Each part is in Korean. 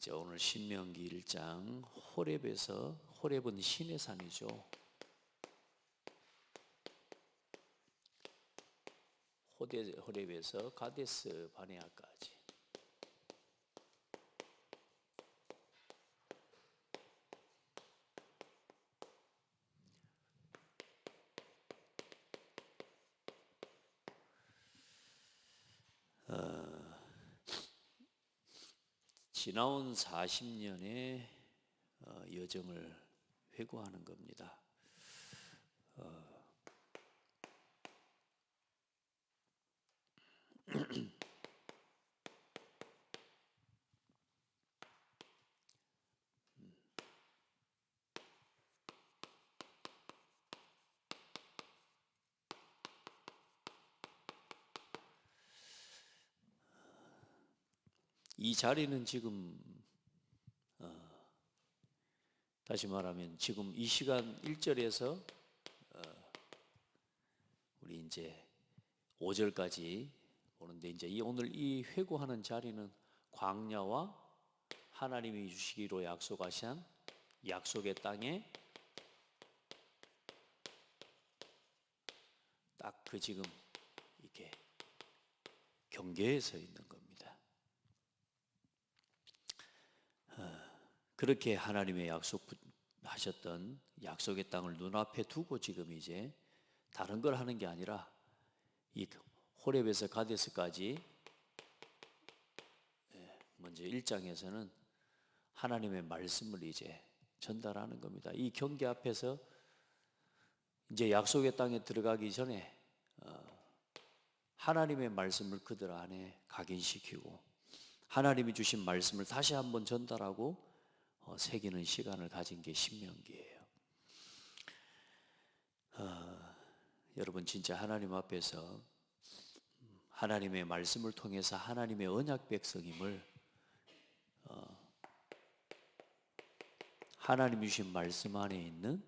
이제 오늘 신명기 1장 호렙은 신의 산이죠. 호렙에서 가데스 바네아까지. 지나온 40년의 여정을 회고하는 겁니다. 이 자리는 지금 다시 말하면 지금 이 시간 1절에서 우리 이제 5절까지 보는데, 이제 오늘 이 회고하는 자리는 광야와 하나님이 주시기로 약속하신 약속의 땅에 딱 그 지금 이렇게 경계에 서 있는 겁니다. 그렇게 하나님의 약속하셨던 약속의 땅을 눈앞에 두고 지금 이제 다른 걸 하는 게 아니라 이 호렙에서 가데스까지, 먼저 1장에서는 하나님의 말씀을 이제 전달하는 겁니다. 이 경계 앞에서 이제 약속의 땅에 들어가기 전에 하나님의 말씀을 그들 안에 각인시키고 하나님이 주신 말씀을 다시 한번 전달하고 새기는 시간을 가진 게 신명기예요. 여러분, 진짜 하나님 앞에서 하나님의 말씀을 통해서 하나님의 언약 백성임을, 하나님이 주신 말씀 안에 있는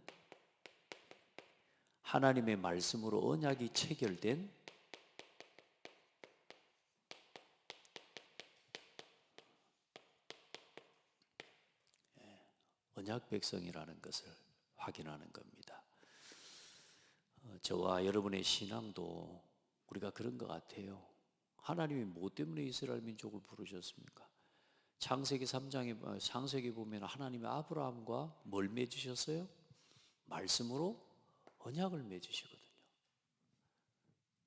하나님의 말씀으로 언약이 체결된 언약 백성이라는 것을 확인하는 겁니다. 저와 여러분의 신앙도 우리가 그런 것 같아요. 하나님이 뭐 때문에 이스라엘 민족을 부르셨습니까? 창세기 3장에 창세기 보면 하나님이 아브라함과 뭘 맺으셨어요? 말씀으로 언약을 맺으시거든요.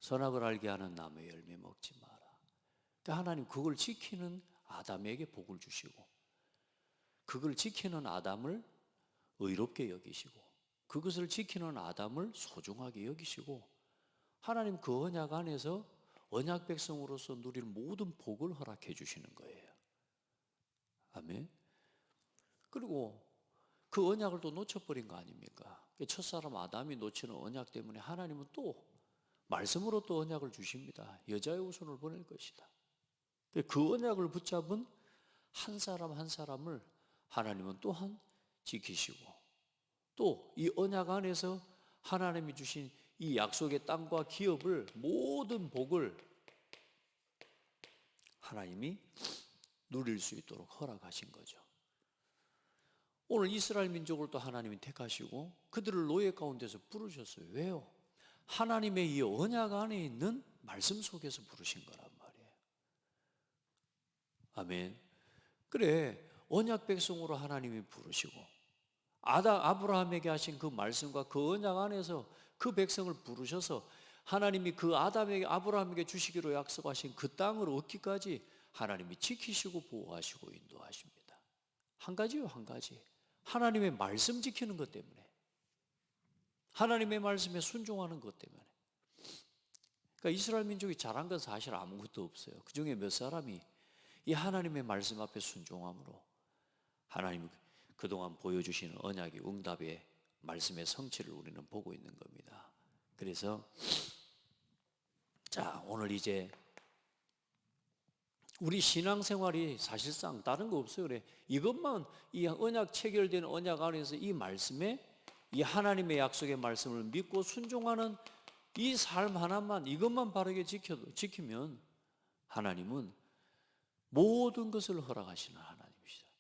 선악을 알게 하는 나무의 열매 먹지 마라. 그러니까 하나님 그걸 지키는 아담에게 복을 주시고, 그걸 지키는 아담을 의롭게 여기시고, 그것을 지키는 아담을 소중하게 여기시고, 하나님 그 언약 안에서 언약 백성으로서 누릴 모든 복을 허락해 주시는 거예요. 아멘. 그리고 그 언약을 또 놓쳐버린 거 아닙니까? 첫사람 아담이 놓치는 언약 때문에 하나님은 또 말씀으로 또 언약을 주십니다. 여자의 후손을 보낼 것이다. 그 언약을 붙잡은 한 사람 한 사람을 하나님은 또한 지키시고, 또 이 언약 안에서 하나님이 주신 이 약속의 땅과 기업을, 모든 복을 하나님이 누릴 수 있도록 허락하신 거죠. 오늘 이스라엘 민족을 또 하나님이 택하시고 그들을 노예 가운데서 부르셨어요. 왜요? 하나님의 이 언약 안에 있는 말씀 속에서 부르신 거란 말이에요. 아멘. 그래, 언약 백성으로 하나님이 부르시고 아브라함에게 하신 그 말씀과 그 언약 안에서 그 백성을 부르셔서 하나님이 그 아브라함에게 주시기로 약속하신 그 땅을 얻기까지 하나님이 지키시고 보호하시고 인도하십니다. 한 가지요, 한 가지. 하나님의 말씀 지키는 것 때문에, 하나님의 말씀에 순종하는 것 때문에. 그러니까 이스라엘 민족이 잘한 건 사실 아무것도 없어요. 그 중에 몇 사람이 이 하나님의 말씀 앞에 순종함으로 하나님이 그동안 보여주시는 언약의 응답의 말씀의 성취를 우리는 보고 있는 겁니다. 그래서 자, 오늘 이제 우리 신앙생활이 사실상 다른 거 없어요. 그래, 이것만, 이 언약 체결된 언약 안에서 이 말씀에, 이 하나님의 약속의 말씀을 믿고 순종하는 이 삶 하나만, 이것만 바르게 지키면 하나님은 모든 것을 허락하시는 하나님이시다.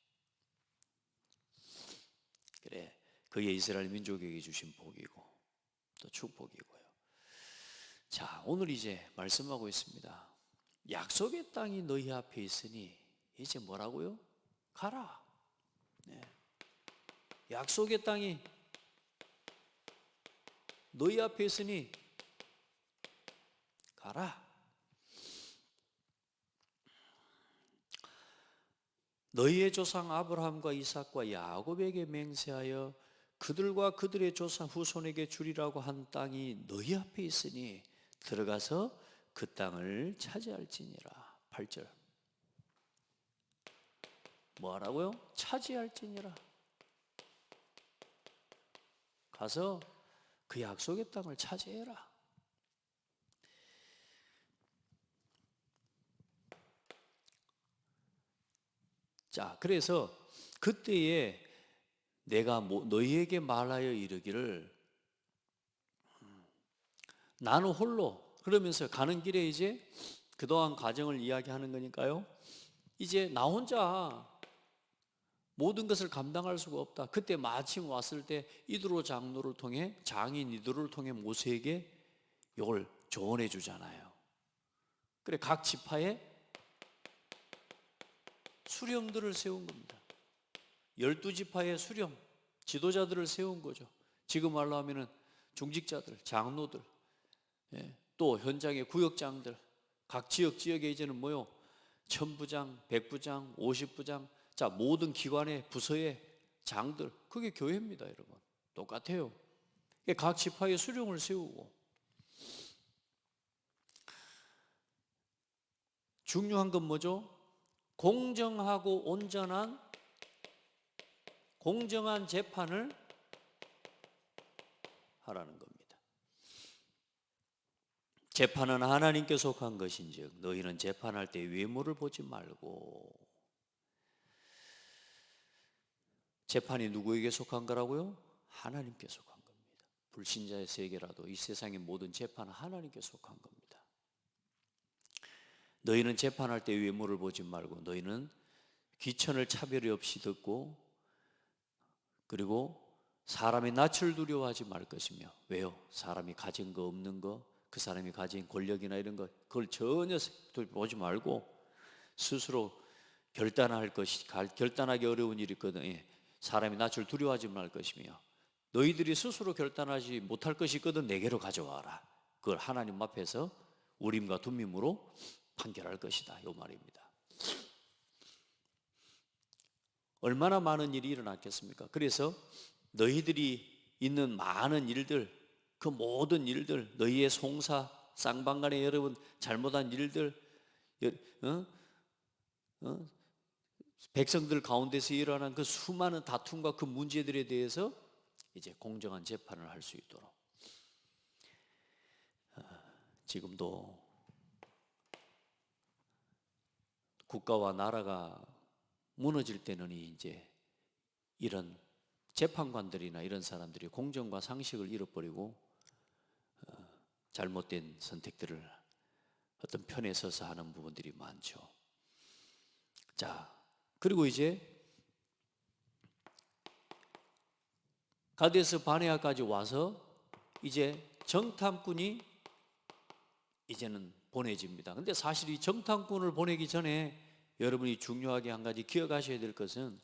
그의 이스라엘 민족에게 주신 복이고 또 축복이고요. 자, 오늘 이제 말씀하고 있습니다. 약속의 땅이 너희 앞에 있으니 이제 뭐라고요? 가라. 네. 약속의 땅이 너희 앞에 있으니 가라. 너희의 조상 아브라함과 이삭과 야곱에게 맹세하여 그들과 그들의 조상 후손에게 주리라고 한 땅이 너희 앞에 있으니 들어가서 그 땅을 차지할지니라. 8절. 뭐하라고요? 차지할지니라. 가서 그 약속의 땅을 차지해라. 자, 그래서 그때에 내가 너희에게 말하여 이르기를 나는 홀로, 그러면서 가는 길에 이제 그동안 과정을 이야기하는 거니까요. 이제 나 혼자 모든 것을 감당할 수가 없다. 그때 마침 왔을 때 이드로 장로를 통해, 장인 이드로를 통해 모세에게 이걸 조언해 주잖아요. 그래, 각 지파에 수령들을 세운 겁니다. 12지파의 수령, 지도자들을 세운 거죠. 지금 말로 하면은 중직자들, 장로들, 또 현장의 구역장들, 각 지역에 이제는 뭐요? 천부장, 백부장, 50부장, 자, 모든 기관의 부서의 장들, 그게 교회입니다, 여러분. 똑같아요. 각 지파의 수령을 세우고, 중요한 건 뭐죠? 공정하고 온전한 공정한 재판을 하라는 겁니다. 재판은 하나님께 속한 것인즉 너희는 재판할 때 외모를 보지 말고. 재판이 누구에게 속한 거라고요? 하나님께 속한 겁니다. 불신자의 세계라도 이 세상의 모든 재판은 하나님께 속한 겁니다. 너희는 재판할 때 외모를 보지 말고 너희는 귀천을 차별이 없이 듣고 그리고 사람의 낯을 두려워하지 말 것이며. 왜요? 사람이 가진 거 없는 거, 그 사람이 가진 권력이나 이런 거, 그걸 전혀 보지 말고 스스로 결단하기 어려운 일이 있거든. 사람이 낯을 두려워하지 말 것이며 너희들이 스스로 결단하지 못할 것이 있거든 내게로 가져와라. 그걸 하나님 앞에서 우림과 둠밈으로 판결할 것이다, 이 말입니다. 얼마나 많은 일이 일어났겠습니까? 그래서 너희들이 있는 많은 일들, 그 모든 일들, 너희의 송사, 쌍방간에 여러분 잘못한 일들, 백성들 가운데서 일어난 그 수많은 다툼과 그 문제들에 대해서 이제 공정한 재판을 할 수 있도록 지금도 국가와 나라가 무너질 때는 이제 이런 재판관들이나 이런 사람들이 공정과 상식을 잃어버리고 잘못된 선택들을 어떤 편에 서서 하는 부분들이 많죠. 자, 그리고 이제 가데스 바네아까지 와서 이제 정탐꾼이 이제는 보내집니다. 근데 사실 이 정탐꾼을 보내기 전에 여러분이 중요하게 한 가지 기억하셔야 될 것은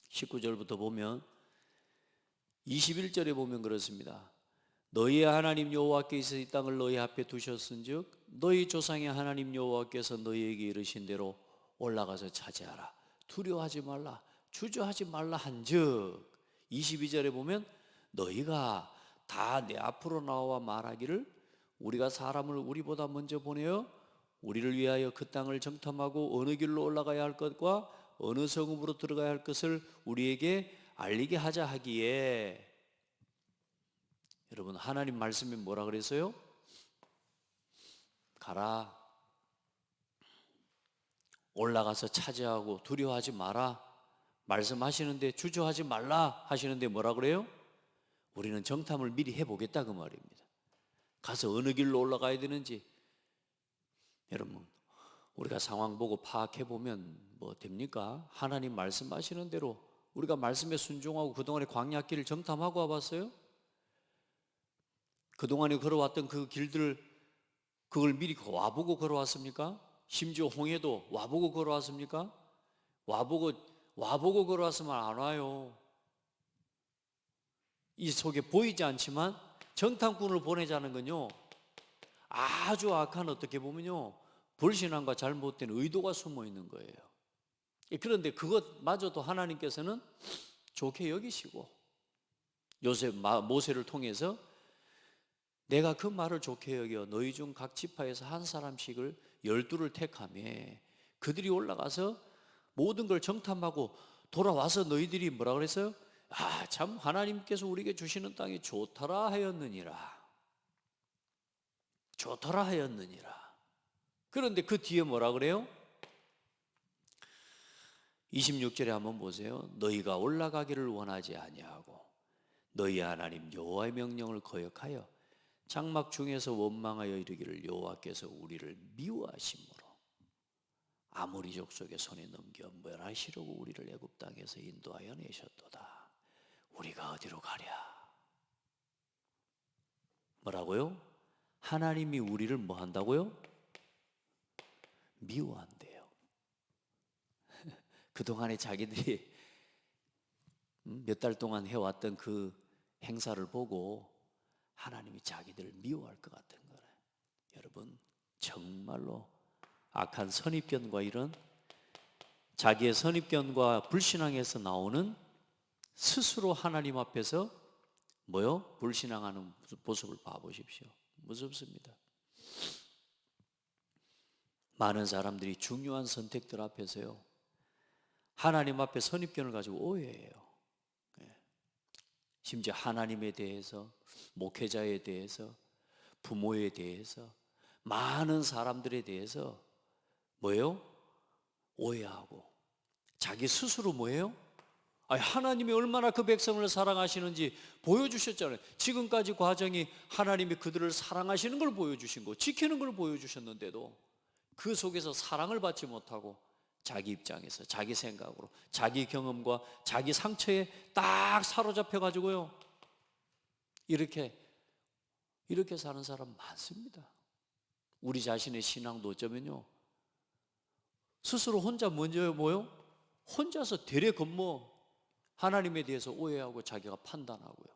19절부터 보면 21절에 보면 그렇습니다. 너희의 하나님 여호와께서 이 땅을 너희 앞에 두셨은즉 너희 조상의 하나님 여호와께서 너희에게 이르신 대로 올라가서 차지하라. 두려워하지 말라, 주저하지 말라 한즉 22절에 보면 너희가 다 내 앞으로 나와 말하기를 우리가 사람을 우리보다 먼저 보내어 우리를 위하여 그 땅을 정탐하고 어느 길로 올라가야 할 것과 어느 성읍으로 들어가야 할 것을 우리에게 알리게 하자 하기에. 여러분, 하나님 말씀이 뭐라 그랬어요? 가라, 올라가서 차지하고 두려워하지 마라 말씀하시는데, 주저하지 말라 하시는데 뭐라 그래요? 우리는 정탐을 미리 해보겠다 그 말입니다. 가서 어느 길로 올라가야 되는지. 여러분, 우리가 상황 보고 파악해보면 뭐 됩니까? 하나님 말씀하시는 대로 우리가 말씀에 순종하고 그동안의 광야길을 정탐하고 와봤어요? 그동안에 걸어왔던 그 길들을 그걸 미리 와보고 걸어왔습니까? 심지어 홍해도 와보고 걸어왔습니까? 와보고 걸어왔으면 안 와요. 이 속에 보이지 않지만 정탐꾼을 보내자는 건요, 아주 악한, 어떻게 보면요, 불신앙과 잘못된 의도가 숨어 있는 거예요. 그런데 그것마저도 하나님께서는 좋게 여기시고 모세를 통해서 내가 그 말을 좋게 여겨 너희 중 각 지파에서 한 사람씩을 12를 택하며 그들이 올라가서 모든 걸 정탐하고 돌아와서 너희들이 뭐라 그랬어요? 아, 참 하나님께서 우리에게 주시는 땅이 좋더라 하였느니라. 좋더라 하였느니라. 그런데 그 뒤에 뭐라 그래요? 26절에 한번 보세요. 너희가 올라가기를 원하지 아니하고 너희 하나님 여호와의 명령을 거역하여 장막 중에서 원망하여 이르기를 여호와께서 우리를 미워하심으로 아모리 족속의 손에 넘겨 멸하시려고 우리를 애굽 땅에서 인도하여 내셨도다. 우리가 어디로 가랴? 뭐라고요? 하나님이 우리를 뭐 한다고요? 미워한대요. 그동안에 자기들이 몇 달 동안 해왔던 그 행사를 보고 하나님이 자기들을 미워할 것 같은 거래. 여러분, 정말로 악한 선입견과 이런 자기의 선입견과 불신앙에서 나오는 스스로 하나님 앞에서 뭐요? 불신앙하는 모습을 봐보십시오. 무섭습니다. 많은 사람들이 중요한 선택들 앞에서요, 하나님 앞에 선입견을 가지고 오해해요. 심지어 하나님에 대해서, 목회자에 대해서, 부모에 대해서, 많은 사람들에 대해서 뭐예요? 오해하고 자기 스스로 뭐예요? 하나님이 얼마나 그 백성을 사랑하시는지 보여주셨잖아요. 지금까지 과정이 하나님이 그들을 사랑하시는 걸 보여주신 거, 지키는 걸 보여주셨는데도 그 속에서 사랑을 받지 못하고 자기 입장에서, 자기 생각으로, 자기 경험과 자기 상처에 딱 사로잡혀 가지고요, 이렇게 사는 사람 많습니다. 우리 자신의 신앙도 어쩌면요, 스스로 혼자 먼저 뭐요? 혼자서 되레 건모 하나님에 대해서 오해하고 자기가 판단하고요.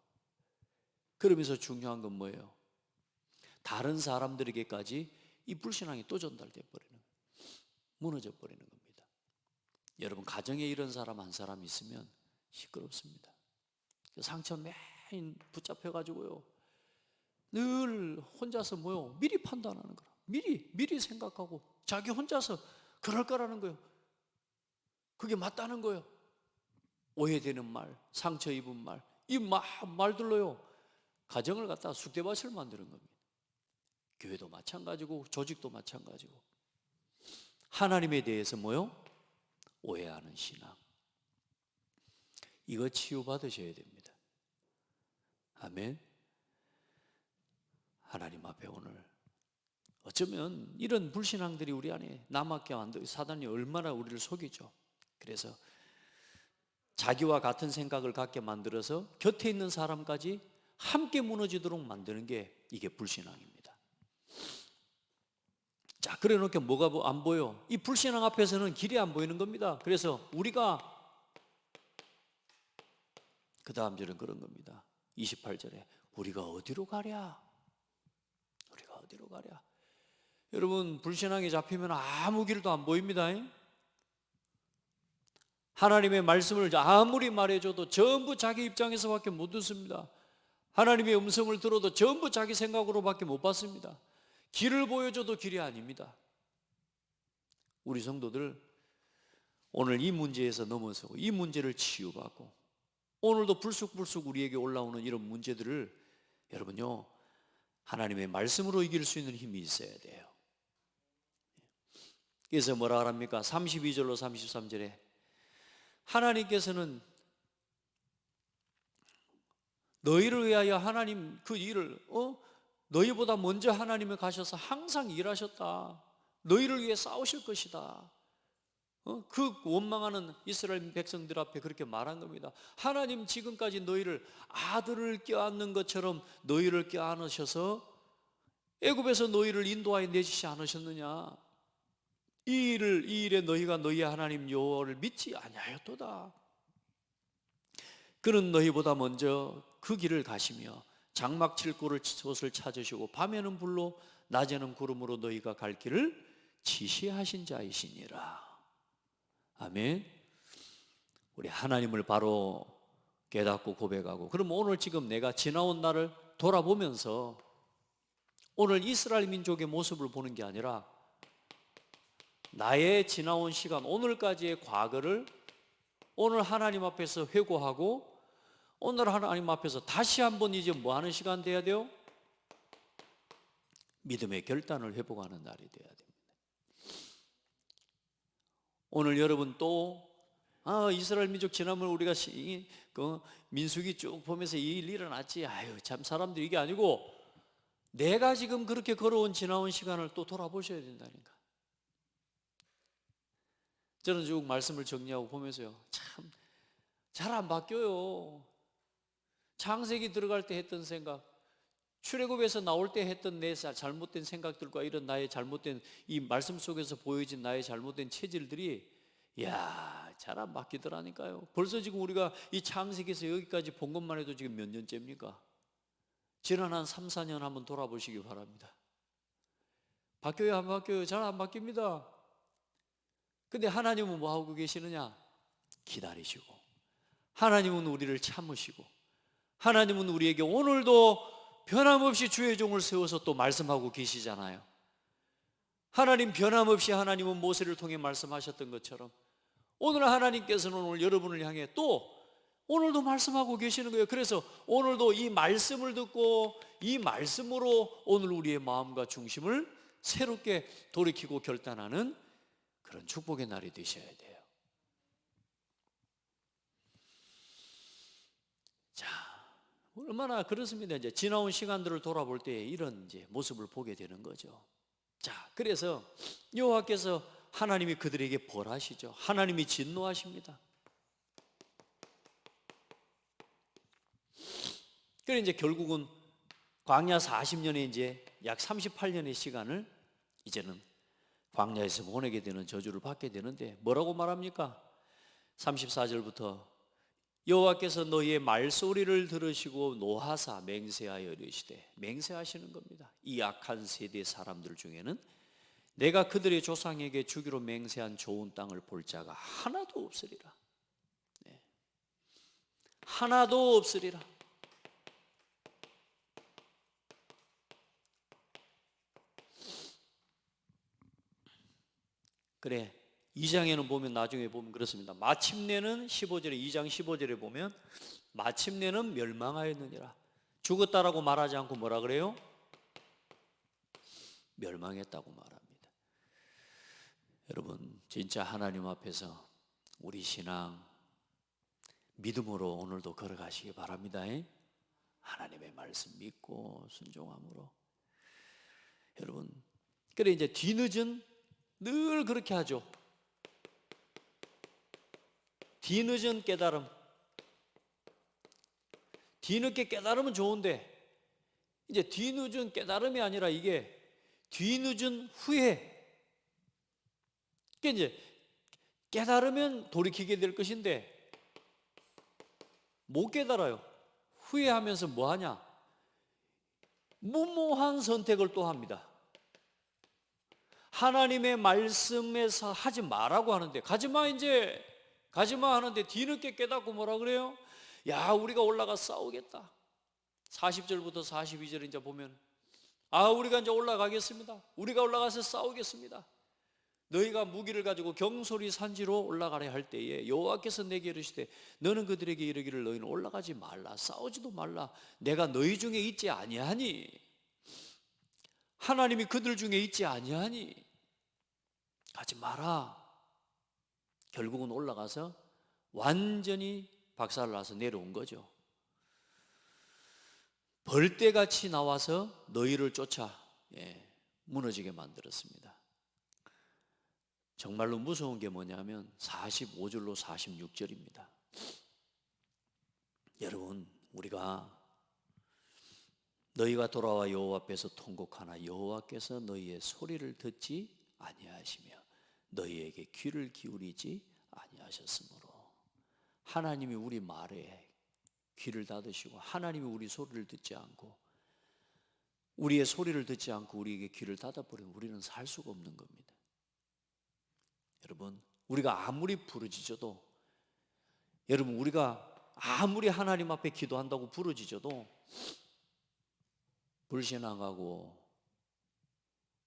그러면서 중요한 건 뭐예요? 다른 사람들에게까지 이 불신앙이 또 전달돼 버리는 거예요. 무너져 버리는 겁니다. 여러분, 가정에 이런 사람 한 사람 있으면 시끄럽습니다. 상처 매인 붙잡혀 가지고요, 늘 혼자서 뭐요? 미리 판단하는 거라. 미리 생각하고 자기 혼자서 그럴 거라는 거예요. 그게 맞다는 거예요. 오해되는 말, 상처 입은 말, 이 말들로요, 가정을 갖다가 쑥대밭을 만드는 겁니다. 교회도 마찬가지고 조직도 마찬가지고. 하나님에 대해서 뭐요? 오해하는 신앙. 이거 치유받으셔야 됩니다. 아멘. 하나님 앞에 오늘 어쩌면 이런 불신앙들이 우리 안에 남았게 만들, 사단이 얼마나 우리를 속이죠. 그래서 자기와 같은 생각을 갖게 만들어서 곁에 있는 사람까지 함께 무너지도록 만드는 게 이게 불신앙입니다. 자, 그래 놓게 뭐가 안 보여? 이 불신앙 앞에서는 길이 안 보이는 겁니다. 그래서 우리가 그 다음 절은 그런 겁니다. 28절에 우리가 어디로 가랴? 우리가 어디로 가랴? 여러분, 불신앙에 잡히면 아무 길도 안 보입니다. 하나님의 말씀을 아무리 말해줘도 전부 자기 입장에서밖에 못 듣습니다. 하나님의 음성을 들어도 전부 자기 생각으로밖에 못 받습니다. 길을 보여줘도 길이 아닙니다. 우리 성도들, 오늘 이 문제에서 넘어서고 이 문제를 치유받고 오늘도 불쑥불쑥 우리에게 올라오는 이런 문제들을 여러분요, 하나님의 말씀으로 이길 수 있는 힘이 있어야 돼요. 그래서 뭐라 합니까? 32절로 33절에 하나님께서는 너희를 위하여 하나님 그 일을 너희보다 먼저 하나님이 가셔서 항상 일하셨다. 너희를 위해 싸우실 것이다. 그 원망하는 이스라엘 백성들 앞에 그렇게 말한 겁니다. 하나님 지금까지 너희를 아들을 껴안는 것처럼 너희를 껴안으셔서 애굽에서 너희를 인도하여 내주시지 않으셨느냐? 이 일에 너희가 너희 하나님 여호와를 믿지 아니하였도다. 그는 너희보다 먼저 그 길을 가시며 장막 칠 곳을 찾으시고 밤에는 불로 낮에는 구름으로 너희가 갈 길을 지시하신 자이시니라. 아멘. 우리 하나님을 바로 깨닫고 고백하고, 그럼 오늘 지금 내가 지나온 날을 돌아보면서 오늘 이스라엘 민족의 모습을 보는 게 아니라 나의 지나온 시간, 오늘까지의 과거를 오늘 하나님 앞에서 회고하고 오늘 하나님 앞에서 다시 한번 이제 뭐 하는 시간 돼야 돼요? 믿음의 결단을 회복하는 날이 돼야 됩니다. 오늘 여러분 또 이스라엘 민족 지난번 우리가 그 민수기 쭉 보면서 이 일 일어났지, 아유 참 사람들이, 이게 아니고 내가 지금 그렇게 걸어온 지나온 시간을 또 돌아보셔야 된다니까. 저는 쭉 말씀을 정리하고 보면서요, 참 잘 안 바뀌어요. 창세기 들어갈 때 했던 생각, 출애굽에서 나올 때 했던 내 잘못된 생각들과 이런 나의 잘못된 이 말씀 속에서 보여진 나의 잘못된 체질들이 잘 안 바뀌더라니까요. 벌써 지금 우리가 이 창세기에서 여기까지 본 것만 해도 지금 몇 년째입니까? 지난 한 3, 4년 한번 돌아보시기 바랍니다. 바뀌어요, 안 바뀌어요? 잘 안 바뀝니다. 근데 하나님은 뭐 하고 계시느냐? 기다리시고, 하나님은 우리를 참으시고, 하나님은 우리에게 오늘도 변함없이 주의 종을 세워서 또 말씀하고 계시잖아요. 하나님 변함없이 하나님은 모세를 통해 말씀하셨던 것처럼 오늘 하나님께서는 오늘 여러분을 향해 또 오늘도 말씀하고 계시는 거예요. 그래서 오늘도 이 말씀을 듣고 이 말씀으로 오늘 우리의 마음과 중심을 새롭게 돌이키고 결단하는 그런 축복의 날이 되셔야 돼요. 자, 얼마나 그렇습니다. 이제 지나온 시간들을 돌아볼 때 이런 이제 모습을 보게 되는 거죠. 자, 그래서 여호와께서 하나님이 그들에게 벌하시죠. 하나님이 진노하십니다. 그래 이제 결국은 광야 40년에 이제 약 38년의 시간을 이제는 광야에서 보내게 되는 저주를 받게 되는데 뭐라고 말합니까? 34절부터 여호와께서 너희의 말소리를 들으시고 노하사 맹세하여 이르시되, 맹세하시는 겁니다. 이 악한 세대 사람들 중에는 내가 그들의 조상에게 주기로 맹세한 좋은 땅을 볼 자가 하나도 없으리라. 네. 하나도 없으리라. 그래, 2장에는 보면, 나중에 보면 그렇습니다. 마침내는 15절에, 2장 15절에 보면 마침내는 멸망하였느니라. 죽었다라고 말하지 않고 뭐라 그래요? 멸망했다고 말합니다. 여러분, 진짜 하나님 앞에서 우리 신앙 믿음으로 오늘도 걸어가시기 바랍니다. 하나님의 말씀 믿고 순종함으로. 여러분, 그래 이제 뒤늦은, 늘 그렇게 하죠. 뒤늦은 깨달음. 뒤늦게 깨달으면 좋은데 이제 뒤늦은 깨달음이 아니라 이게 뒤늦은 후회. 그게 이제 깨달으면 돌이키게 될 것인데 못 깨달아요. 후회하면서 뭐 하냐? 무모한 선택을 또 합니다. 하나님의 말씀에서 하지 말라고 하는데 가지마, 이제 가지마 하는데 뒤늦게 깨닫고 뭐라 그래요? 야, 우리가 올라가 싸우겠다. 40절부터 42절 이제 보면 우리가 이제 올라가겠습니다. 우리가 올라가서 싸우겠습니다. 너희가 무기를 가지고 경솔히 산지로 올라가려 할 때에 여호와께서 내게 이르시되 너는 그들에게 이르기를 너희는 올라가지 말라, 싸우지도 말라. 내가 너희 중에 있지 아니하니, 하나님이 그들 중에 있지 아니하니 가지 마라. 결국은 올라가서 완전히 박살을 나서 내려온 거죠. 벌떼같이 나와서 너희를 쫓아 무너지게 만들었습니다. 정말로 무서운 게 뭐냐면 45절로 46절입니다. 여러분, 우리가 너희가 돌아와 여호와 앞에서 통곡하나 여호와께서 너희의 소리를 듣지 아니하시며 너희에게 귀를 기울이지 아니하셨으므로, 하나님이 우리 말에 귀를 닫으시고 하나님이 우리 소리를 듣지 않고, 우리의 소리를 듣지 않고 우리에게 귀를 닫아버리면 우리는 살 수가 없는 겁니다. 여러분, 우리가 아무리 부르짖어도, 여러분 우리가 아무리 하나님 앞에 기도한다고 부르짖어도 불신앙하고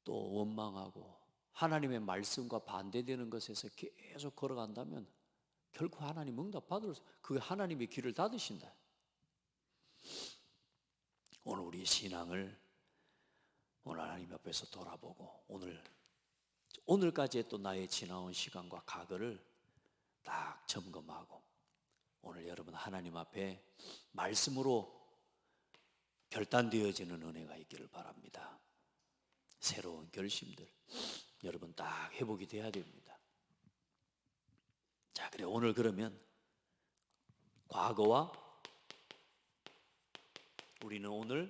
또 원망하고 하나님의 말씀과 반대되는 것에서 계속 걸어간다면 결코 하나님 응답 받을 그 하나님의 귀를 닫으신다. 오늘 우리 신앙을 오늘 하나님 앞에서 돌아보고 오늘까지의 또 나의 지나온 시간과 과거를 딱 점검하고 오늘 여러분 하나님 앞에 말씀으로 결단되어지는 은혜가 있기를 바랍니다. 새로운 결심들 여러분 딱 회복이 돼야 됩니다. 자, 그래 오늘 그러면 과거와 우리는 오늘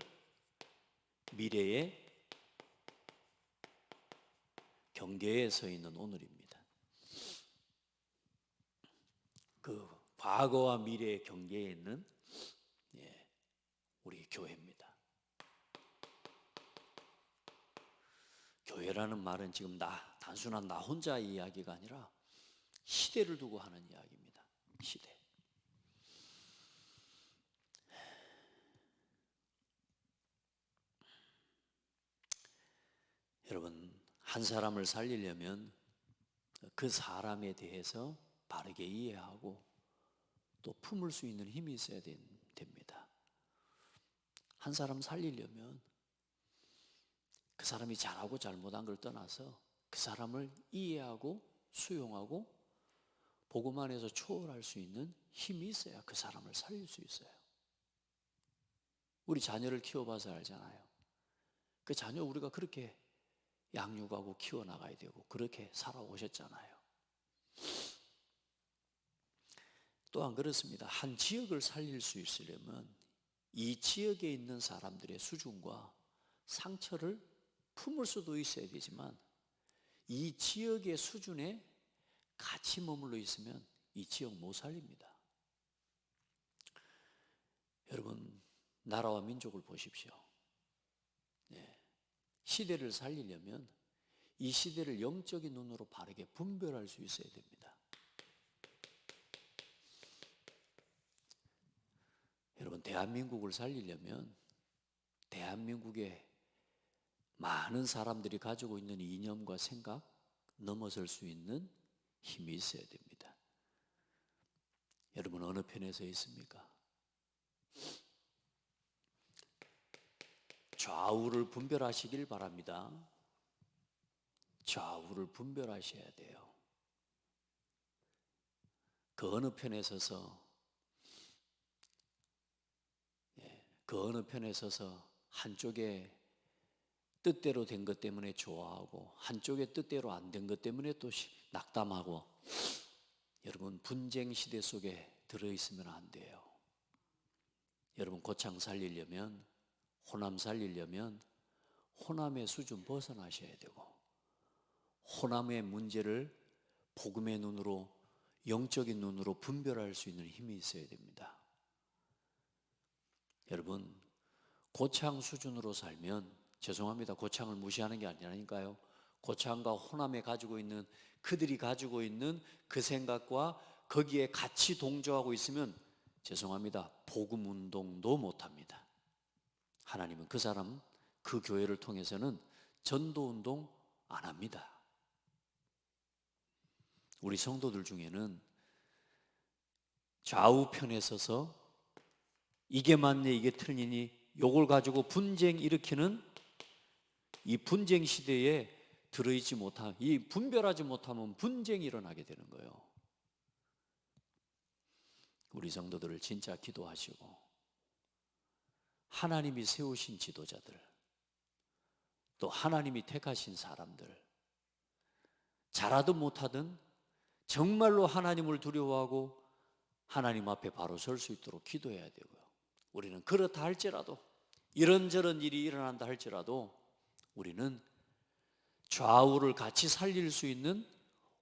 미래의 경계에 서 있는 오늘입니다. 그 과거와 미래의 경계에 있는 우리 교회입니다. 교회라는 말은 지금 단순한 나 혼자 이야기가 아니라 시대를 두고 하는 이야기입니다. 시대. 여러분, 한 사람을 살리려면 그 사람에 대해서 바르게 이해하고 또 품을 수 있는 힘이 있어야 됩니다. 한 사람 살리려면 그 사람이 잘하고 잘못한 걸 떠나서 그 사람을 이해하고 수용하고 복음 안에서 초월할 수 있는 힘이 있어야 그 사람을 살릴 수 있어요. 우리 자녀를 키워봐서 알잖아요. 그 자녀 우리가 그렇게 양육하고 키워나가야 되고 그렇게 살아오셨잖아요. 또한 그렇습니다. 한 지역을 살릴 수 있으려면 이 지역에 있는 사람들의 수준과 상처를 품을 수도 있어야 되지만 이 지역의 수준에 같이 머물러 있으면 이 지역 못 살립니다. 여러분, 나라와 민족을 보십시오. 시대를 살리려면 이 시대를 영적인 눈으로 바르게 분별할 수 있어야 됩니다. 여러분, 대한민국을 살리려면 대한민국의 많은 사람들이 가지고 있는 이념과 생각 넘어설 수 있는 힘이 있어야 됩니다. 여러분 어느 편에 서 있습니까? 좌우를 분별하시길 바랍니다. 좌우를 분별하셔야 돼요. 그 어느 편에 서서 한쪽에 뜻대로 된 것 때문에 좋아하고 한쪽의 뜻대로 안 된 것 때문에 또 낙담하고, 여러분 분쟁 시대 속에 들어있으면 안 돼요. 여러분 고창 살리려면, 호남 살리려면 호남의 수준 벗어나셔야 되고 호남의 문제를 복음의 눈으로, 영적인 눈으로 분별할 수 있는 힘이 있어야 됩니다. 여러분 고창 수준으로 살면, 죄송합니다, 고창을 무시하는 게 아니라니까요, 고창과 호남에 가지고 있는 그들이 가지고 있는 그 생각과 거기에 같이 동조하고 있으면 죄송합니다, 복음 운동도 못합니다. 하나님은 그 사람, 그 교회를 통해서는 전도 운동 안 합니다. 우리 성도들 중에는 좌우편에 서서 이게 맞네 이게 틀리니 요걸 가지고 분쟁 일으키는 이 분쟁 시대에 들어있지 못한, 이 분별하지 못하면 분쟁이 일어나게 되는 거예요. 우리 성도들을 진짜 기도하시고 하나님이 세우신 지도자들, 또 하나님이 택하신 사람들 잘하든 못하든 정말로 하나님을 두려워하고 하나님 앞에 바로 설 수 있도록 기도해야 되고요. 우리는 그렇다 할지라도, 이런저런 일이 일어난다 할지라도 우리는 좌우를 같이 살릴 수 있는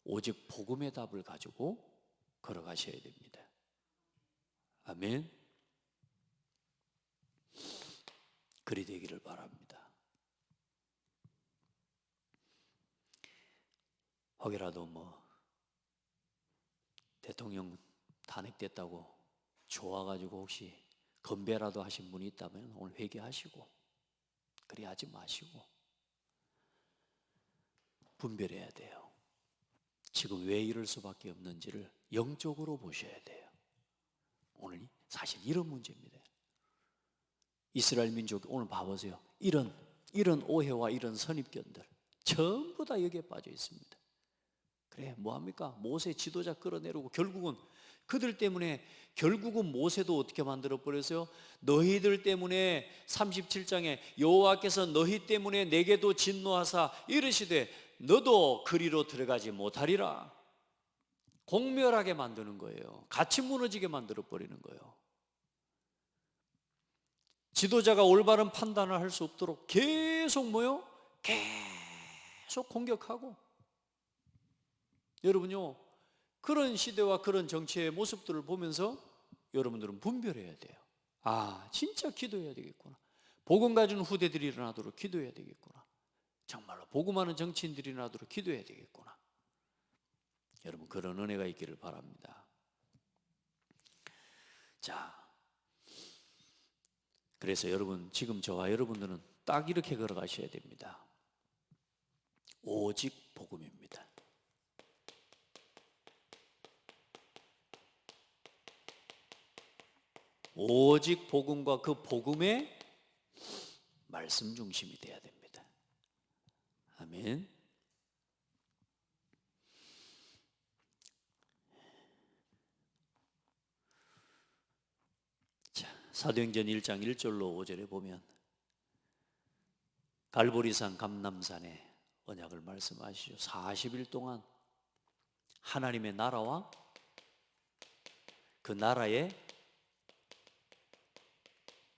오직 복음의 답을 가지고 걸어가셔야 됩니다. 아멘. 그리 되기를 바랍니다. 혹여라도 대통령 탄핵됐다고 좋아가지고 혹시 건배라도 하신 분이 있다면 오늘 회개하시고, 그리 하지 마시고 분별해야 돼요. 지금 왜 이럴 수밖에 없는지를 영적으로 보셔야 돼요. 오늘 사실 이런 문제입니다. 이스라엘 민족이 오늘 봐보세요. 이런 오해와 이런 선입견들 전부 다 여기에 빠져 있습니다. 그래, 뭐합니까? 모세 지도자 끌어내리고 결국은 그들 때문에, 결국은 모세도 어떻게 만들어버렸어요? 너희들 때문에 37장에 여호와께서 너희 때문에 내게도 진노하사 이르시되 너도 그리로 들어가지 못하리라. 공멸하게 만드는 거예요. 같이 무너지게 만들어버리는 거예요. 지도자가 올바른 판단을 할 수 없도록 계속 계속 공격하고. 여러분요, 그런 시대와 그런 정치의 모습들을 보면서 여러분들은 분별해야 돼요. 아, 진짜 기도해야 되겠구나. 복음 가진 후대들이 일어나도록 기도해야 되겠구나. 정말로 복음하는 정치인들이 일어나도록 기도해야 되겠구나. 여러분, 그런 은혜가 있기를 바랍니다. 자, 그래서 여러분, 지금 저와 여러분들은 딱 이렇게 걸어가셔야 됩니다. 오직 복음입니다. 오직 복음과 그 복음의 말씀 중심이 되어야 됩니다. 아멘. 자, 사도행전 1장 1절로 5절에 보면 갈보리산 감람산에 언약을 말씀하시죠. 40일 동안 하나님의 나라와 그 나라의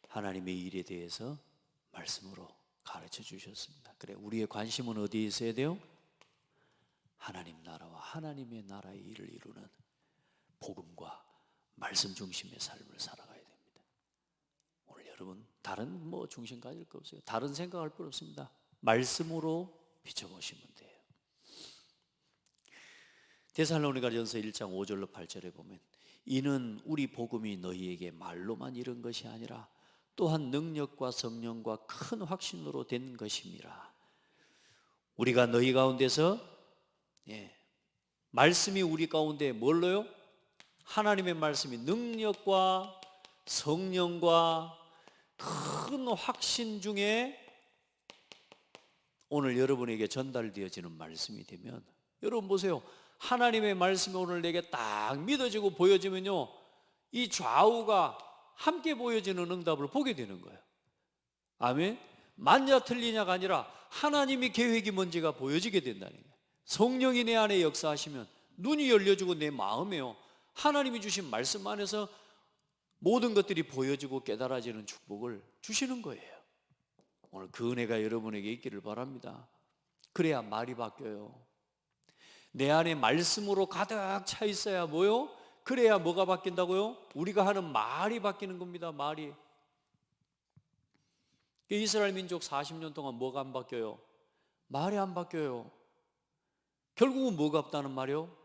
하나님의 일에 대해서 말씀으로 가르쳐 주셨습니다. 그래, 우리의 관심은 어디에 있어야 돼요? 하나님 나라와 하나님의 나라의 일을 이루는 복음과 말씀 중심의 삶을 살아가야 됩니다. 오늘 여러분, 다른 중심 가질 거 없어요. 다른 생각할 필요 없습니다. 말씀으로 비춰보시면 돼요. 데살로니가전서 1장 5절로 8절에 보면 이는 우리 복음이 너희에게 말로만 이른 것이 아니라 또한 능력과 성령과 큰 확신으로 된 것임이라. 우리가 너희 가운데서 말씀이 우리 가운데 뭘로요? 하나님의 말씀이 능력과 성령과 큰 확신 중에 오늘 여러분에게 전달되어지는 말씀이 되면, 여러분 보세요. 하나님의 말씀이 오늘 내게 딱 믿어지고 보여지면요, 이 좌우가 함께 보여지는 응답을 보게 되는 거예요. 아멘. 맞냐 틀리냐가 아니라 하나님의 계획이 뭔지가 보여지게 된다는 거예요. 성령이 내 안에 역사하시면 눈이 열려지고 내 마음에요, 하나님이 주신 말씀 안에서 모든 것들이 보여지고 깨달아지는 축복을 주시는 거예요. 오늘 그 은혜가 여러분에게 있기를 바랍니다. 그래야 말이 바뀌어요. 내 안에 말씀으로 가득 차 있어야 그래야 뭐가 바뀐다고요? 우리가 하는 말이 바뀌는 겁니다. 말이. 이스라엘 민족 40년 동안 뭐가 안 바뀌어요? 말이 안 바뀌어요. 결국은 뭐가 없다는 말이요?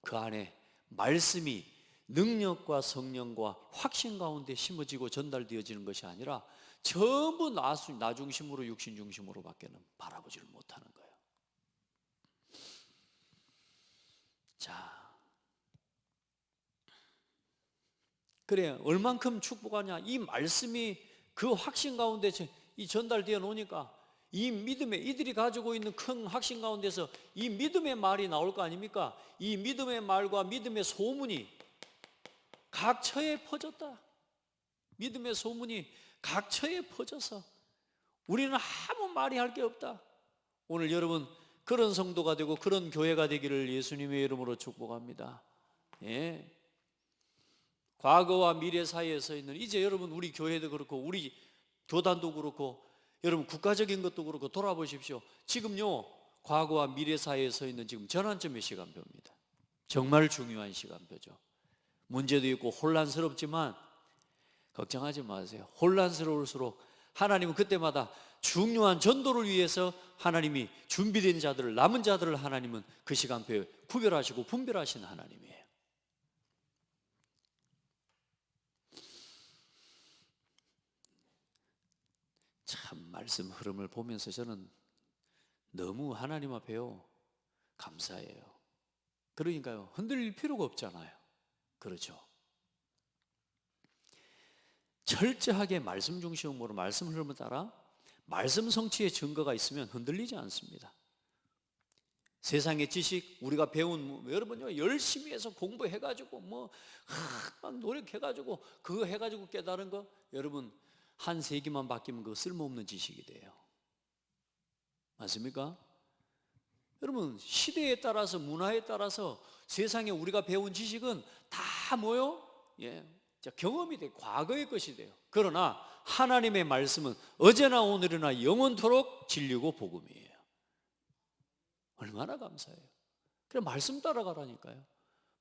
그 안에 말씀이 능력과 성령과 확신 가운데 심어지고 전달되어지는 것이 아니라 전부 나 중심으로, 육신 중심으로 밖에는 바라보지를 못하는 거예요. 자, 그래, 얼만큼 축복하냐? 이 말씀이 그 확신 가운데 이 전달되어 놓으니까 이 믿음에, 이들이 가지고 있는 큰 확신 가운데서 이 믿음의 말이 나올 거 아닙니까? 이 믿음의 말과 믿음의 소문이 각 처에 퍼졌다. 믿음의 소문이 각 처에 퍼져서 우리는 아무 말이 할 게 없다. 오늘 여러분, 그런 성도가 되고 그런 교회가 되기를 예수님의 이름으로 축복합니다. 예. 과거와 미래 사이에 서 있는, 이제 여러분 우리 교회도 그렇고 우리 교단도 그렇고 여러분 국가적인 것도 그렇고 돌아보십시오. 지금요, 과거와 미래 사이에 서 있는 지금 전환점의 시간표입니다. 정말 중요한 시간표죠. 문제도 있고 혼란스럽지만 걱정하지 마세요. 혼란스러울수록 하나님은 그때마다 중요한 전도를 위해서 하나님이 준비된 자들을, 남은 자들을 하나님은 그 시간표에 구별하시고 분별하신 하나님이에요. 참 말씀 흐름을 보면서 저는 너무 하나님 앞에요 감사해요. 그러니까요, 흔들릴 필요가 없잖아요. 그렇죠? 철저하게 말씀 중심으로 말씀 흐름을 따라 말씀 성취의 증거가 있으면 흔들리지 않습니다. 세상의 지식, 우리가 배운, 여러분요 열심히 해서 공부해가지고 막 노력해가지고 그거 해가지고 깨달은 거, 여러분 한 세기만 바뀌면 그거 쓸모없는 지식이 돼요. 맞습니까? 여러분 시대에 따라서, 문화에 따라서 세상에 우리가 배운 지식은 다 뭐요? 예, 경험이 돼, 과거의 것이 돼요. 그러나 하나님의 말씀은 어제나 오늘이나 영원토록 진리고 복음이에요. 얼마나 감사해요. 그래, 말씀 따라가라니까요.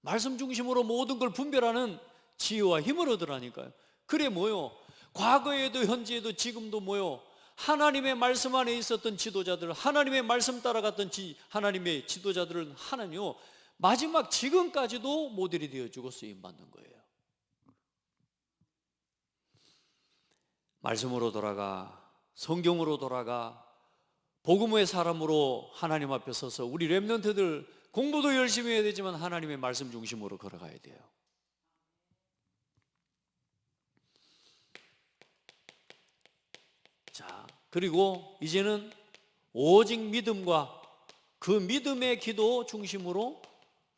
말씀 중심으로 모든 걸 분별하는 지혜와 힘을 얻으라니까요. 그래 뭐요? 과거에도 현재에도 지금도 뭐요? 하나님의 말씀 안에 있었던 지도자들, 하나님의 말씀 따라갔던 하나님의 지도자들은 하나님요 마지막 지금까지도 모델이 되어주고 쓰임받는 거예요. 말씀으로 돌아가, 성경으로 돌아가, 복음의 사람으로 하나님 앞에 서서 우리 렘넌트들 공부도 열심히 해야 되지만 하나님의 말씀 중심으로 걸어가야 돼요. 자, 그리고 이제는 오직 믿음과 그 믿음의 기도 중심으로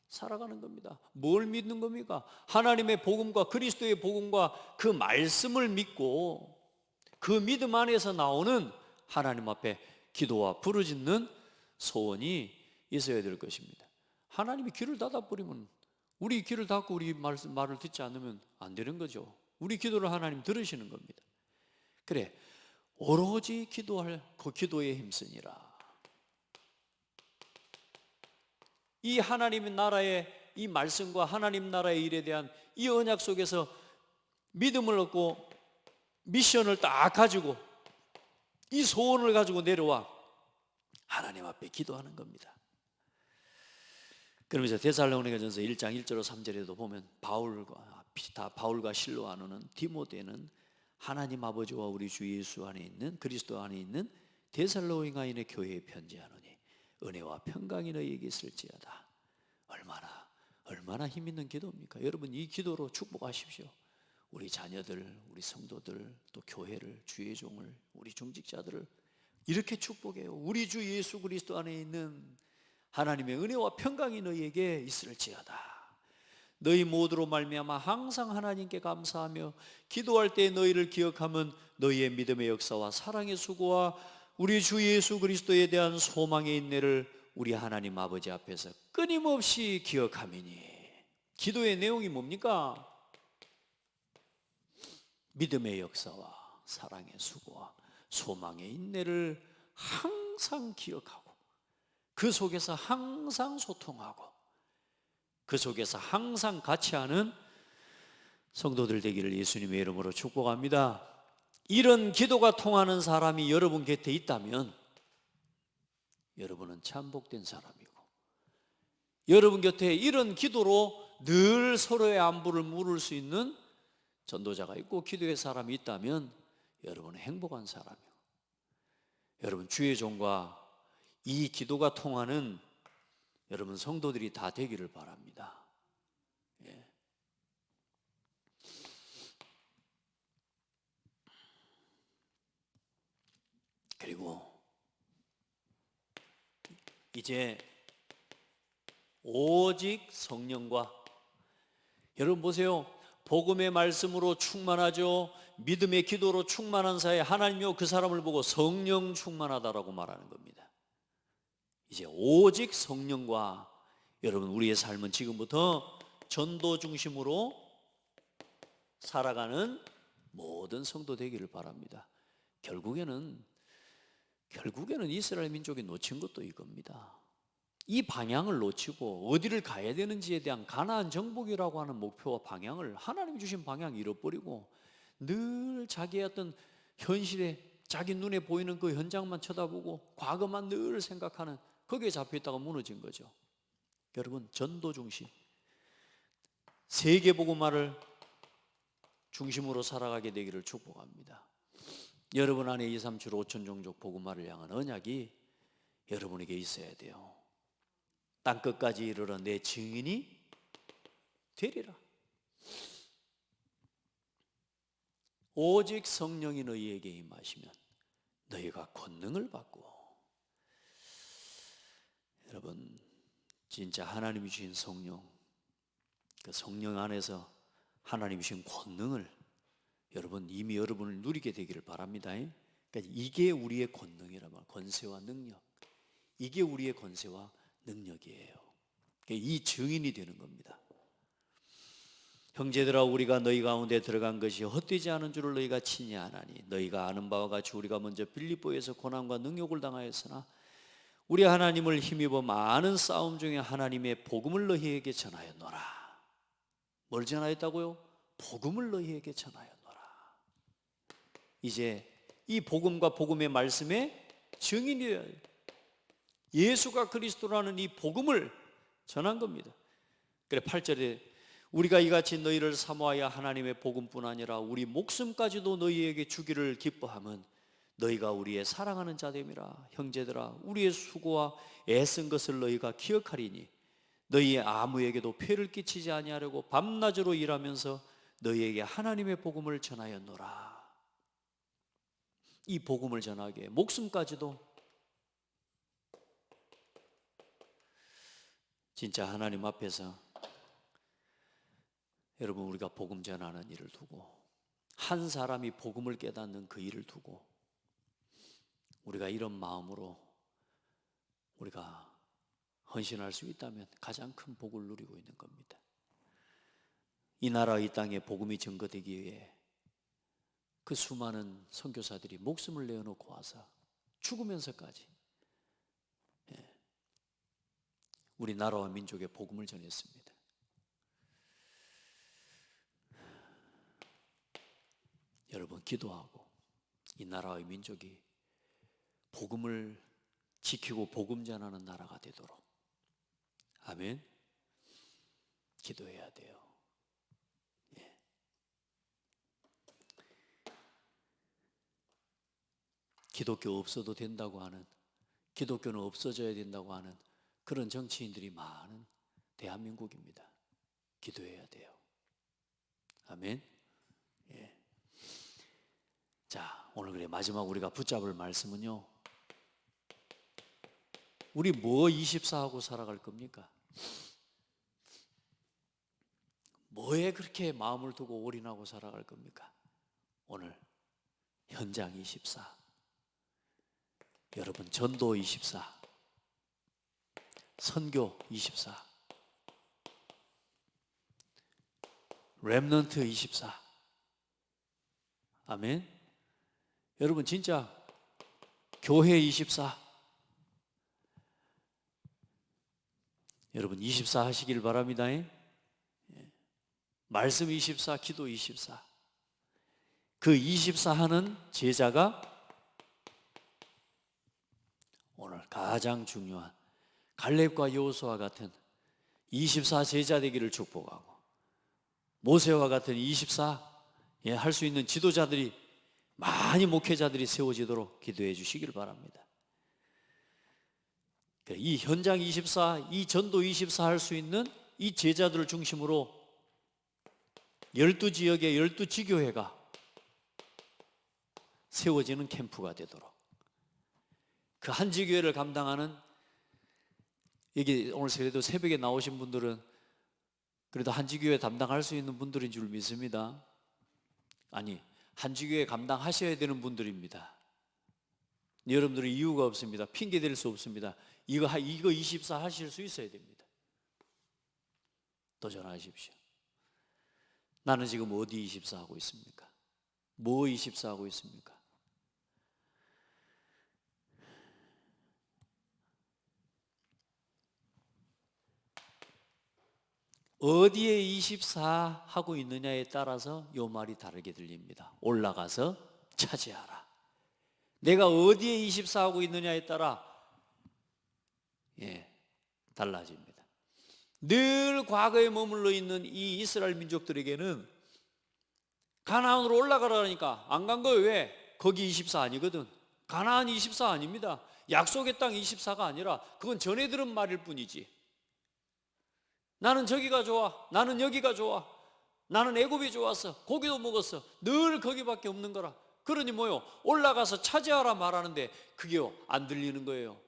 살아가는 겁니다. 뭘 믿는 겁니까? 하나님의 복음과 그리스도의 복음과 그 말씀을 믿고 그 믿음 안에서 나오는 하나님 앞에 기도와 부르짖는 소원이 있어야 될 것입니다. 하나님이 귀를 닫아버리면, 우리 귀를 닫고 우리 말을 듣지 않으면 안 되는 거죠. 우리 기도를 하나님 들으시는 겁니다. 그래, 오로지 기도할 그 기도에 힘쓰니라. 이 하나님의 나라의 이 말씀과 하나님 나라의 일에 대한 이 언약 속에서 믿음을 얻고 미션을 딱 가지고 이 소원을 가지고 내려와 하나님 앞에 기도하는 겁니다. 그러면서 데살로니가전서 1장 1절로 3절에도 보면 바울과 실로 나누는 디모데는 하나님 아버지와 우리 주 예수 안에 있는, 그리스도 안에 있는 데살로니가인의 교회에 편지하노니 은혜와 평강이 너희에게 있을지어다. 얼마나 힘 있는 기도입니까? 여러분 이 기도로 축복하십시오. 우리 자녀들, 우리 성도들, 또 교회를, 주의 종을, 우리 중직자들을 이렇게 축복해요. 우리 주 예수 그리스도 안에 있는 하나님의 은혜와 평강이 너희에게 있을지어다. 너희 모두로 말미암아 항상 하나님께 감사하며 기도할 때 너희를 기억하면 너희의 믿음의 역사와 사랑의 수고와 우리 주 예수 그리스도에 대한 소망의 인내를 우리 하나님 아버지 앞에서 끊임없이 기억하미니. 기도의 내용이 뭡니까? 믿음의 역사와 사랑의 수고와 소망의 인내를 항상 기억하고 그 속에서 항상 소통하고 그 속에서 항상 같이 하는 성도들 되기를 예수님의 이름으로 축복합니다. 이런 기도가 통하는 사람이 여러분 곁에 있다면 여러분은 참 복된 사람이고, 여러분 곁에 이런 기도로 늘 서로의 안부를 물을 수 있는 전도자가 있고 기도의 사람이 있다면 여러분은 행복한 사람이고, 여러분 주의 종과 이 기도가 통하는 여러분 성도들이 다 되기를 바랍니다. 예. 그리고 이제 오직 성령과, 여러분 보세요. 복음의 말씀으로 충만하죠. 믿음의 기도로 충만한 사회, 하나님이요 그 사람을 보고 성령 충만하다라고 말하는 겁니다. 이제 오직 성령과 여러분 우리의 삶은 지금부터 전도 중심으로 살아가는 모든 성도 되기를 바랍니다. 결국에는 이스라엘 민족이 놓친 것도 이겁니다. 이 방향을 놓치고 어디를 가야 되는지에 대한 가나안 정복이라고 하는 목표와 방향을, 하나님 주신 방향을 잃어버리고 늘 자기의 어떤 현실에 자기 눈에 보이는 그 현장만 쳐다보고 과거만 늘 생각하는, 거기에 잡혀있다가 무너진 거죠. 여러분, 전도 중심, 세계복음화를 중심으로 살아가게 되기를 축복합니다. 여러분 안에 2, 3, 7, 5천 종족 복음화를 향한 언약이 여러분에게 있어야 돼요. 땅끝까지 이르러 내 증인이 되리라. 오직 성령이 너희에게 임하시면 너희가 권능을 받고. 여러분, 진짜 하나님이 주신 성령, 그 성령 안에서 하나님이 주신 권능을 여러분 이미 여러분을 누리게 되기를 바랍니다. 그러니까 이게 우리의 권능이란 말, 권세와 능력. 이게 우리의 권세와 능력이에요. 그러니까 이 증인이 되는 겁니다. 형제들아, 우리가 너희 가운데 들어간 것이 헛되지 않은 줄을 너희가 친히 아나니 너희가 아는 바와 같이 우리가 먼저 빌립보에서 고난과 능욕을 당하였으나 우리 하나님을 힘입어 많은 싸움 중에 하나님의 복음을 너희에게 전하였노라. 뭘 전하였다고요? 복음을 너희에게 전하였노라. 이제 이 복음과 복음의 말씀에 증인이 되어야 돼요. 예수가 그리스도라는 이 복음을 전한 겁니다. 그래 8절에 우리가 이같이 너희를 사모하여 하나님의 복음뿐 아니라 우리 목숨까지도 너희에게 주기를 기뻐함은 너희가 우리의 사랑하는 자됨이라. 형제들아, 우리의 수고와 애쓴 것을 너희가 기억하리니 너희의 아무에게도 폐를 끼치지 아니하려고 밤낮으로 일하면서 너희에게 하나님의 복음을 전하였노라. 이 복음을 전하기에 목숨까지도 진짜 하나님 앞에서 여러분 우리가 복음 전하는 일을 두고, 한 사람이 복음을 깨닫는 그 일을 두고 우리가 이런 마음으로 우리가 헌신할 수 있다면 가장 큰 복을 누리고 있는 겁니다. 이 나라 이 땅에 복음이 증거되기 위해 그 수많은 선교사들이 목숨을 내어놓고 와서 죽으면서까지 우리 나라와 민족의 복음을 전했습니다. 여러분, 기도하고 이 나라의 민족이 복음을 지키고 복음 전하는 나라가 되도록, 아멘, 기도해야 돼요. 기독교 없어도 된다고 하는, 기독교는 없어져야 된다고 하는 그런 정치인들이 많은 대한민국입니다. 기도해야 돼요. 아멘. 예. 자, 오늘 그래 마지막 우리가 붙잡을 말씀은요, 우리 뭐 24하고 살아갈 겁니까? 뭐에 그렇게 마음을 두고 올인하고 살아갈 겁니까? 오늘 현장 24, 여러분 전도 24, 선교 24, 렘넌트 24. 아멘. 여러분 진짜 교회 24, 여러분 24 하시길 바랍니다. 말씀 24, 기도 24. 그 24 하는 제자가 오늘 가장 중요한 갈렙과 여호수아와 같은 24 제자 되기를 축복하고, 모세와 같은 24 할 수 있는 지도자들이, 많이 목회자들이 세워지도록 기도해 주시길 바랍니다. 이 현장 24, 이 전도 24 할 수 있는 이 제자들을 중심으로 12지역의 12지교회가 세워지는 캠프가 되도록, 그 한 지교회를 감당하는, 여기 오늘 그래도 새벽에 나오신 분들은 그래도 한지교회 담당할 수 있는 분들인 줄 믿습니다. 아니, 한지교회 감당하셔야 되는 분들입니다. 여러분들은 이유가 없습니다. 핑계 댈 수 없습니다. 이거 24 하실 수 있어야 됩니다. 도전하십시오. 나는 지금 어디 24 하고 있습니까? 뭐 24 하고 있습니까? 어디에 24 하고 있느냐에 따라서 요 말이 다르게 들립니다. 올라가서 차지하라. 내가 어디에 24 하고 있느냐에 따라 달라집니다. 늘 과거에 머물러 있는 이 이스라엘 민족들에게는 가나안으로 올라가라니까 안 간 거예요. 왜? 거기 24 아니거든. 가나안 24 아닙니다. 약속의 땅 24가 아니라 그건 전에 들은 말일 뿐이지. 나는 저기가 좋아. 나는 여기가 좋아. 나는 애굽이 좋았어. 고기도 먹었어. 늘 거기밖에 없는 거라. 그러니 뭐요? 올라가서 차지하라 말하는데 그게요 안 들리는 거예요.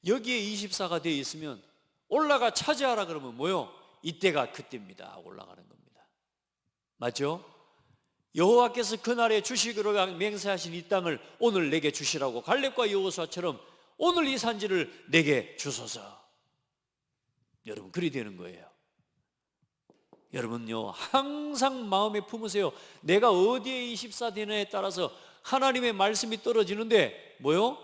여기에 24가 되어 있으면 올라가 차지하라 그러면 뭐요? 이때가 그때입니다. 올라가는 겁니다. 맞죠? 여호와께서 그날에 주시기로 맹세하신 이 땅을 오늘 내게 주시라고 갈렙과 여호수아처럼 오늘 이 산지를 내게 주소서. 여러분 그리 되는 거예요. 여러분요 항상 마음에 품으세요. 내가 어디에 24 되느냐에 따라서 하나님의 말씀이 떨어지는데 뭐요?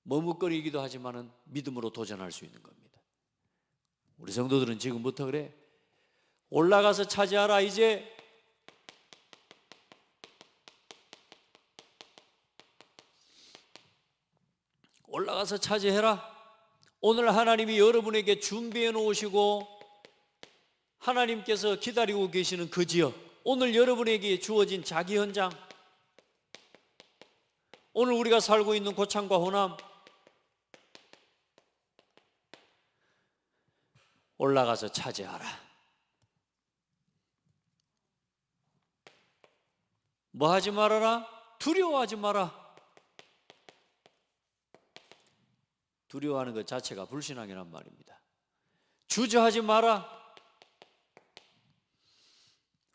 머뭇거리기도 하지만은 믿음으로 도전할 수 있는 겁니다. 우리 성도들은 지금부터 그래. 올라가서 차지하라. 이제 올라가서 차지해라. 오늘 하나님이 여러분에게 준비해 놓으시고 하나님께서 기다리고 계시는 그 지역, 오늘 여러분에게 주어진 자기 현장, 오늘 우리가 살고 있는 고창과 호남, 올라가서 차지하라. 뭐 하지 말아라? 두려워하지 마라. 두려워하는 것 자체가 불신앙이란 말입니다. 주저하지 마라.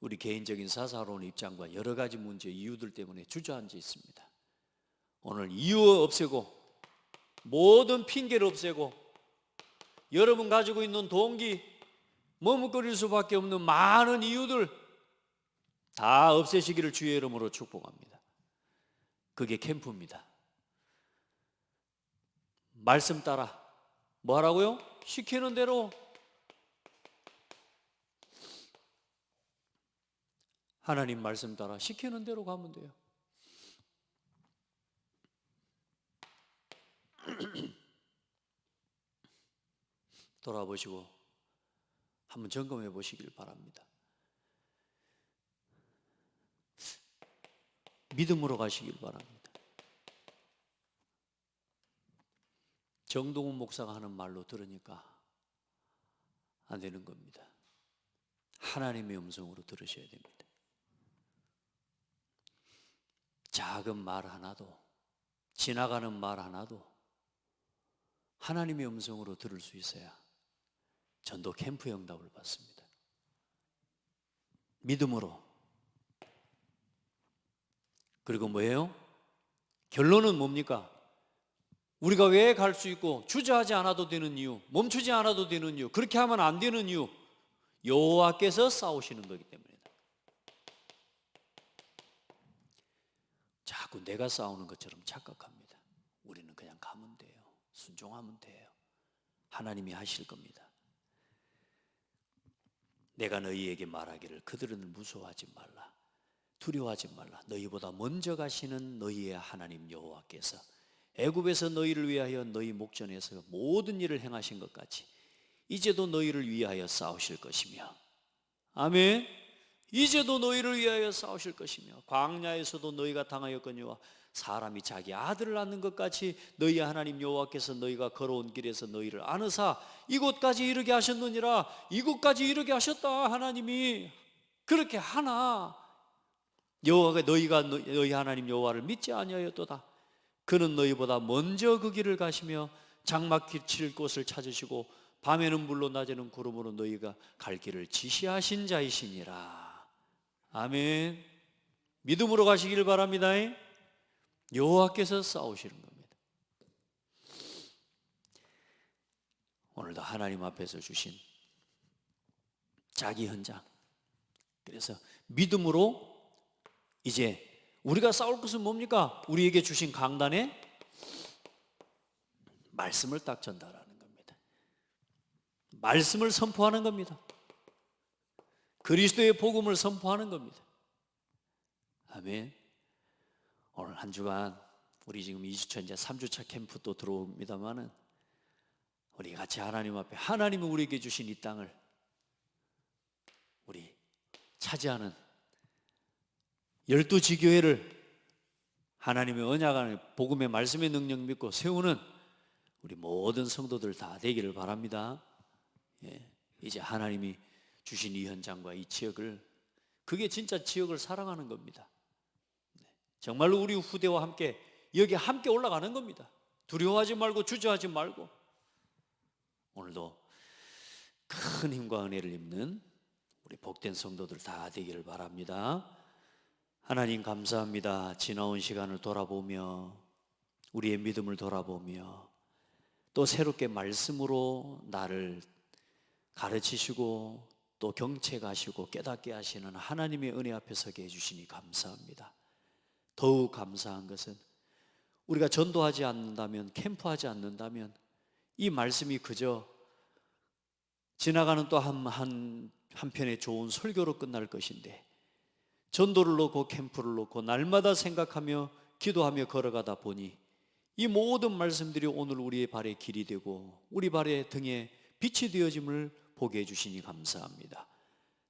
우리 개인적인 사사로운 입장과 여러 가지 문제, 이유들 때문에 주저앉아 있습니다. 오늘 이유 없애고 모든 핑계를 없애고 여러분 가지고 있는 동기, 머뭇거릴 수밖에 없는 많은 이유들 다 없애시기를 주의 이름으로 축복합니다. 그게 캠프입니다. 말씀 따라 뭐 하라고요? 시키는 대로. 하나님 말씀 따라 시키는 대로 가면 돼요. 돌아보시고 한번 점검해 보시길 바랍니다. 믿음으로 가시길 바랍니다. 정동훈 목사가 하는 말로 들으니까 안 되는 겁니다. 하나님의 음성으로 들으셔야 됩니다. 작은 말 하나도, 지나가는 말 하나도 하나님의 음성으로 들을 수 있어야 전도 캠프 응답을 받습니다. 믿음으로. 그리고 뭐예요? 결론은 뭡니까? 우리가 왜 갈 수 있고 주저하지 않아도 되는 이유, 멈추지 않아도 되는 이유, 그렇게 하면 안 되는 이유, 여호와께서 싸우시는 거기 때문이다. 자꾸 내가 싸우는 것처럼 착각합니다. 우리는 그냥 가면 돼요. 순종하면 돼요. 하나님이 하실 겁니다. 내가 너희에게 말하기를 그들은 무서워하지 말라, 두려워하지 말라. 너희보다 먼저 가시는 너희의 하나님 여호와께서 애굽에서 너희를 위하여 너희 목전에서 모든 일을 행하신 것 같이 이제도 너희를 위하여 싸우실 것이며, 아멘. 이제도 너희를 위하여 싸우실 것이며, 광야에서도 너희가 당하였거니와 사람이 자기 아들을 낳는 것 같이 너희 하나님 여호와께서 너희가 걸어온 길에서 너희를 안으사 이곳까지 이르게 하셨느니라. 이곳까지 이르게 하셨다. 하나님이 그렇게 하나. 여호와가 너희가 너희 하나님 여호와를 믿지 아니하였도다. 그는 너희보다 먼저 그 길을 가시며 장막 칠 곳을 찾으시고 밤에는 물로 낮에는 구름으로 너희가 갈 길을 지시하신 자이시니라. 아멘. 믿음으로 가시길 바랍니다. 여호와께서 싸우시는 겁니다. 오늘도 하나님 앞에서 주신 자기 현장, 그래서 믿음으로 이제 우리가 싸울 것은 뭡니까? 우리에게 주신 강단에 말씀을 딱 전달하는 겁니다. 말씀을 선포하는 겁니다. 그리스도의 복음을 선포하는 겁니다. 아멘. 오늘 한 주간 우리 지금 2주차 이제 3주차 캠프 또 들어옵니다만은 우리 같이 하나님 앞에 하나님이 우리에게 주신 이 땅을 우리 차지하는 12지교회를 하나님의 언약 안에 복음의 말씀의 능력 믿고 세우는 우리 모든 성도들 다 되기를 바랍니다. 예, 이제 하나님이 주신 이 현장과 이 지역을, 그게 진짜 지역을 사랑하는 겁니다. 정말로 우리 후대와 함께 여기 함께 올라가는 겁니다. 두려워하지 말고 주저하지 말고 오늘도 큰 힘과 은혜를 입는 우리 복된 성도들 다 되기를 바랍니다. 하나님 감사합니다. 지나온 시간을 돌아보며 우리의 믿음을 돌아보며 또 새롭게 말씀으로 나를 가르치시고 또 경책하시고 깨닫게 하시는 하나님의 은혜 앞에 서게 해주시니 감사합니다. 더욱 감사한 것은 우리가 전도하지 않는다면, 캠프하지 않는다면 이 말씀이 그저 지나가는 또 한편의 좋은 설교로 끝날 것인데, 전도를 놓고 캠프를 놓고 날마다 생각하며 기도하며 걸어가다 보니 이 모든 말씀들이 오늘 우리의 발의 길이 되고 우리 발의 등에 빛이 되어짐을 보게 해주시니 감사합니다.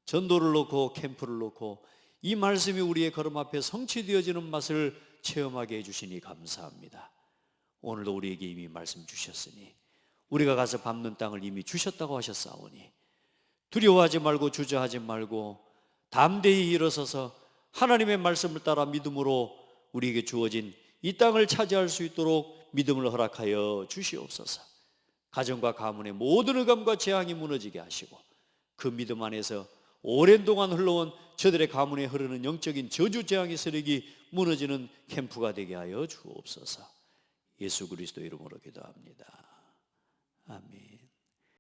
전도를 놓고 캠프를 놓고 이 말씀이 우리의 걸음 앞에 성취되어지는 맛을 체험하게 해주시니 감사합니다. 오늘도 우리에게 이미 말씀 주셨으니 우리가 가서 밟는 땅을 이미 주셨다고 하셨사오니 두려워하지 말고 주저하지 말고 담대히 일어서서 하나님의 말씀을 따라 믿음으로 우리에게 주어진 이 땅을 차지할 수 있도록 믿음을 허락하여 주시옵소서. 가정과 가문의 모든 의감과 재앙이 무너지게 하시고 그 믿음 안에서 오랜 동안 흘러온 저들의 가문에 흐르는 영적인 저주 재앙의 세력이 무너지는 캠프가 되게 하여 주옵소서. 예수 그리스도 이름으로 기도합니다. 아멘.